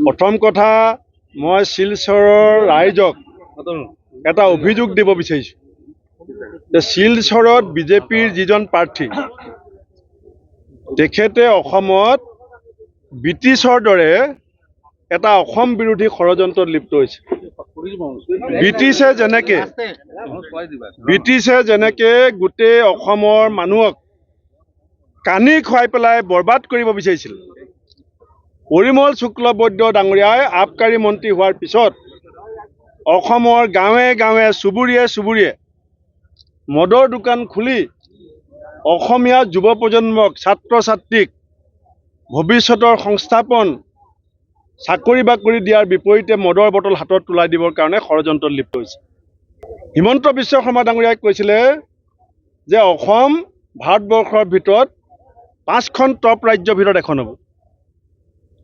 প্ৰথম কথা মই শিলচৰৰ ৰাইজক এটা অভিযোগ দিব বিচাৰিছোঁ যে শিলচৰত বিজেপিৰ যিজন প্ৰাৰ্থী তেখেতে অসমত ব্ৰিটিছৰ দৰে এটা অসম বিৰোধী ষড়যন্ত্ৰত লিপ্ত হৈছে। ব্ৰিটিছে যেনেকে গোটেই অসমৰ মানুহক কানি খুৱাই পেলাই বৰবাদ কৰিব বিচাৰিছিল, পৰিমল শুক্লবৈদ্য ডাঙৰীয়াই আবকাৰী মন্ত্ৰী হোৱাৰ পিছত অসমৰ গাঁৱে গাঁৱে চুবুৰীয়ে চুবুৰীয়ে মদৰ দোকান খুলি অসমীয়া যুৱ প্ৰজন্মক ছাত্ৰ ছাত্ৰীক ভৱিষ্যতৰ সংস্থাপন চাকৰি বাকৰি দিয়াৰ বিপৰীতে মদৰ বটল হাতত তুলাই দিবৰ কাৰণে ষড়যন্ত্ৰত লিপ্ত হৈছে। হিমন্ত বিশ্ব শৰ্মা ডাঙৰীয়াই কৈছিলে যে অসম ভাৰতবৰ্ষৰ ভিতৰত 5খন টপ ৰাজ্যৰ ভিতৰত এখন হ'ব।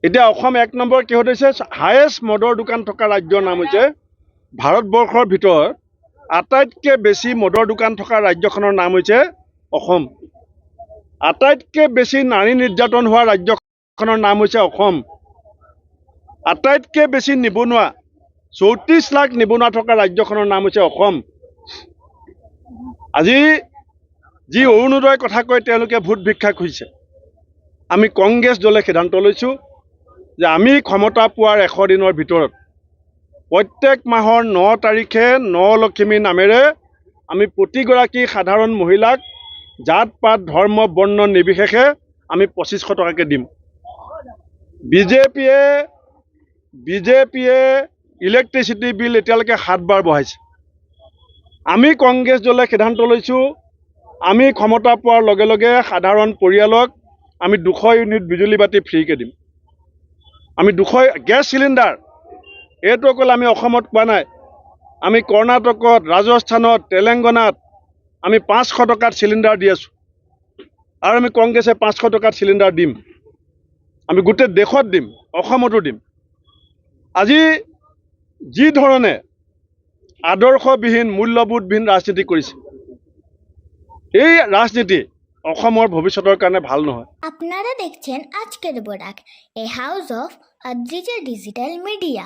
এতিয়া অসম 1 নম্বৰ কিহত হৈছে? হায়েষ্ট মদৰ দোকান থকা ৰাজ্যৰ নাম হৈছে ভাৰতবৰ্ষৰ ভিতৰত আটাইতকৈ বেছি মদৰ দোকান থকা ৰাজ্যখনৰ নাম হৈছে অসম। আটাইতকৈ বেছি নাৰী নিৰ্যাতন হোৱা ৰাজ্যখনৰ নাম হৈছে অসম। আটাইতকৈ বেছি নিবনুৱা 34 লাখ নিবনুৱা থকা ৰাজ্যখনৰ নাম হৈছে অসম। আজি যি অৰুণোদয়ৰ কথা কৈ তেওঁলোকে ভোট ভিক্ষা খুজিছে, আমি কংগ্ৰেছ দলে সিদ্ধান্ত লৈছোঁ যে আমি ক্ষমতা পোৱাৰ 100 দিনৰ ভিতৰত প্ৰত্যেক মাহৰ 9 তাৰিখে নলক্ষ্মী নামেৰে আমি প্ৰতিগৰাকী সাধাৰণ মহিলাক জাত পাত ধৰ্ম বৰ্ণ নিৰ্বিশেষে আমি 2500 টকাকৈ দিম। বিজেপিয়ে ইলেক্ট্ৰিচিটি বিল এতিয়ালৈকে 7 বাৰ বঢ়াইছে। আমি কংগ্ৰেছ দলে সিদ্ধান্ত লৈছোঁ আমি ক্ষমতা পোৱাৰ লগে লগে সাধাৰণ পৰিয়ালক আমি 200 ইউনিট বিজুলী বাতি ফ্ৰীকৈ দিম। আমি 200 গেছ চিলিণ্ডাৰ, এইটো অকল আমি অসমত পোৱা নাই, আমি কৰ্ণাটকত, ৰাজস্থানত, তেলেংগানাত আমি 500 টকাত চিলিণ্ডাৰ দি আছোঁ আৰু আমি কংগ্ৰেছে 500 টকাত চিলিণ্ডাৰ দিম। আমি গোটেই দেশত দিম, অসমতো দিম। আজি যি ধৰণে আদৰ্শবিহীন মূল্যবোধবিহীন ৰাজনীতি কৰিছে, এই ৰাজনীতি অসমৰ ভবিষ্যতৰ কাৰণে ভাল নহয়। আপনাৰা দেখছেন আজকেৰ Barak, a house of digital media.